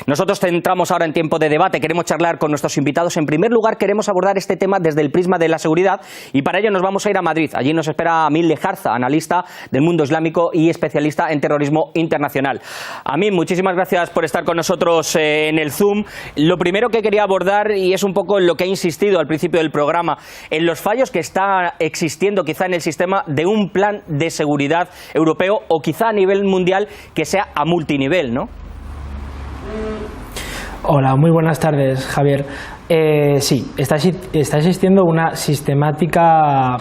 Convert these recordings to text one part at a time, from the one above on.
Nosotros entramos ahora en tiempo de debate, queremos charlar con nuestros invitados. En primer lugar, queremos abordar este tema desde el prisma de la seguridad y para ello nos vamos a ir a Madrid. Allí nos espera Amin Lejarza, analista del mundo islámico y especialista en terrorismo internacional. Amin, muchísimas gracias por estar con nosotros en el Zoom. Lo primero que quería abordar, y es un poco en lo que he insistido al principio del programa, en los fallos que está existiendo quizá en el sistema de un plan de seguridad europeo o quizá a nivel mundial que sea a multinivel, ¿no? Hola, muy buenas tardes, Javier. Sí, está existiendo una sistemática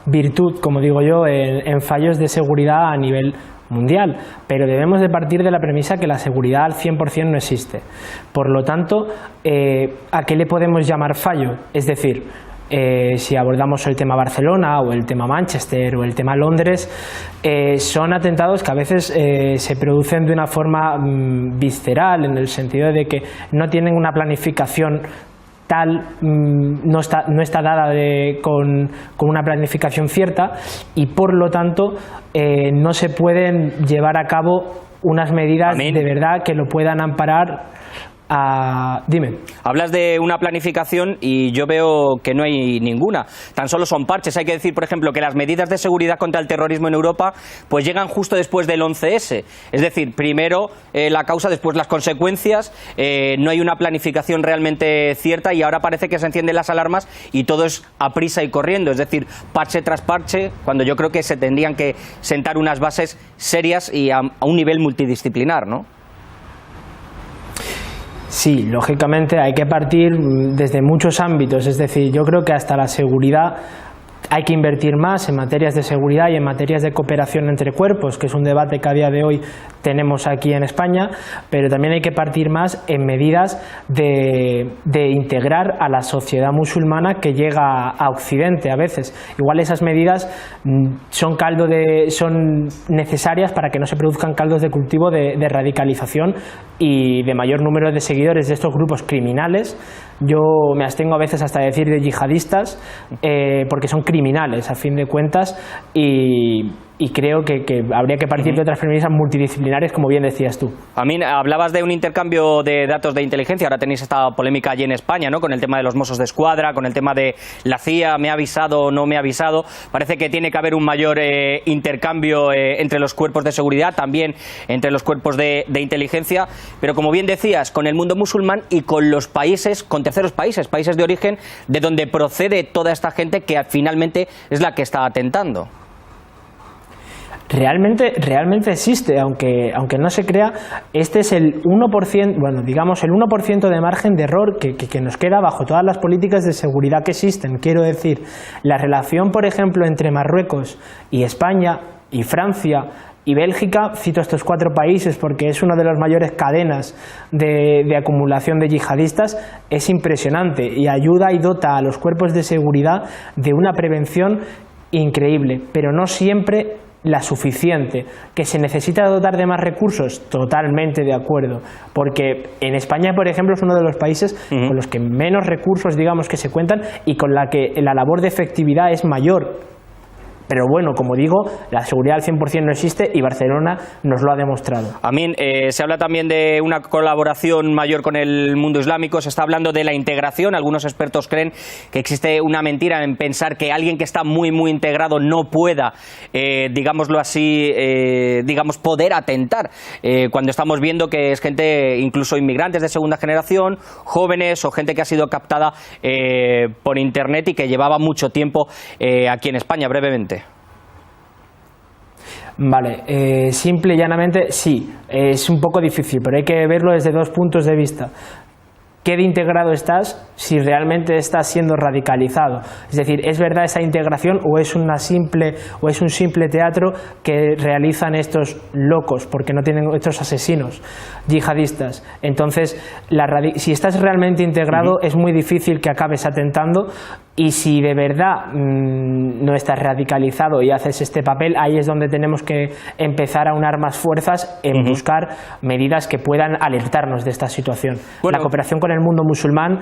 virtud, como digo yo, en fallos de seguridad a nivel mundial, pero debemos de partir de la premisa que la seguridad al 100% no existe. Por lo tanto, ¿a qué le podemos llamar fallo? Es decir, si abordamos el tema Barcelona o el tema Manchester o el tema Londres, son atentados que a veces se producen de una forma visceral, en el sentido de que no tienen una planificación tal, no está dada con una planificación cierta y por lo tanto no se pueden llevar a cabo unas medidas de verdad que lo puedan amparar. Dime. Hablas de una planificación y yo veo que no hay ninguna. Tan solo son parches. Hay que decir, por ejemplo, que las medidas de seguridad contra el terrorismo en Europa pues llegan justo después del 11S. Es decir, primero la causa, después las consecuencias. No hay una planificación realmente cierta y ahora parece que se encienden las alarmas y todo es a prisa y corriendo. Es decir, parche tras parche, cuando yo creo que se tendrían que sentar unas bases serias y a un nivel multidisciplinar, ¿no? Sí, lógicamente hay que partir desde muchos ámbitos, es decir, yo creo que hasta la seguridad hay que invertir más en materias de seguridad y en materias de cooperación entre cuerpos, que es un debate que a día de hoy tenemos aquí en España, pero también hay que partir más en medidas de integrar a la sociedad musulmana que llega a Occidente a veces. Igual esas medidas son necesarias para que no se produzcan caldos de cultivo de radicalización y de mayor número de seguidores de estos grupos criminales. Yo me abstengo a veces hasta de decir de yihadistas, porque son criminales a fin de cuentas y creo que habría que partir de otras premisas multidisciplinares, como bien decías tú. Amin, hablabas de un intercambio de datos de inteligencia, ahora tenéis esta polémica allí en España, ¿no? Con el tema de los Mossos de Escuadra, con el tema de la CIA, me ha avisado o no me ha avisado. Parece que tiene que haber un mayor intercambio entre los cuerpos de seguridad, también entre los cuerpos de inteligencia, pero como bien decías, con el mundo musulmán y con los países, con terceros países, países de origen, de donde procede toda esta gente que finalmente es la que está atentando. Realmente existe, aunque no se crea. Este es el 1%, bueno, digamos el 1% de margen de error que nos queda bajo todas las políticas de seguridad que existen. Quiero decir, la relación, por ejemplo, entre Marruecos y España y Francia y Bélgica, cito estos 4 países porque es una de las mayores cadenas de acumulación de yihadistas, es impresionante y ayuda y dota a los cuerpos de seguridad de una prevención increíble, pero no siempre la suficiente. ¿Que se necesita dotar de más recursos? Totalmente de acuerdo, porque en España, por ejemplo, es uno de los países con los que menos recursos, digamos, que se cuentan y con la que la labor de efectividad es mayor. Pero bueno, como digo, la seguridad al 100% no existe y Barcelona nos lo ha demostrado. Amin, se habla también de una colaboración mayor con el mundo islámico, se está hablando de la integración. Algunos expertos creen que existe una mentira en pensar que alguien que está muy integrado no pueda, digámoslo así, poder atentar, cuando estamos viendo que es gente, incluso inmigrantes de segunda generación, jóvenes o gente que ha sido captada por internet y que llevaba mucho tiempo aquí en España. Brevemente. Vale, simple y llanamente sí, es un poco difícil, pero hay que verlo desde 2 puntos de vista. ¿Qué de integrado estás si realmente estás siendo radicalizado? Es decir, ¿es verdad esa integración o es un simple teatro que realizan estos locos, porque no tienen estos asesinos yihadistas? Entonces, si estás realmente integrado es muy difícil que acabes atentando Y si de verdad no estás radicalizado y haces este papel, ahí es donde tenemos que empezar a unar más fuerzas en buscar medidas que puedan alertarnos de esta situación. Bueno. La cooperación con el mundo musulmán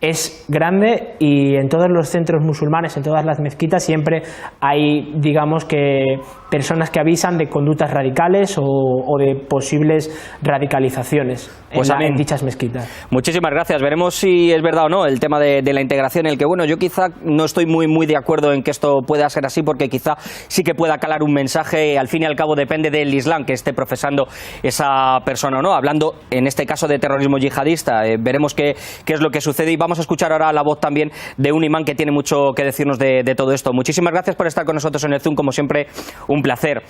es grande y en todos los centros musulmanes, en todas las mezquitas, siempre hay, digamos, que personas que avisan de conductas radicales o de posibles radicalizaciones en dichas mezquitas. Muchísimas gracias. Veremos si es verdad o no el tema de la integración, en el que, bueno, yo quizá no estoy muy de acuerdo en que esto pueda ser así, porque quizá sí que pueda calar un mensaje, al fin y al cabo depende del Islam que esté profesando esa persona o no. Hablando en este caso de terrorismo yihadista, veremos qué es lo que sucede, y vamos a escuchar ahora la voz también de un imán que tiene mucho que decirnos de todo esto. Muchísimas gracias por estar con nosotros en el Zoom, como siempre, un placer.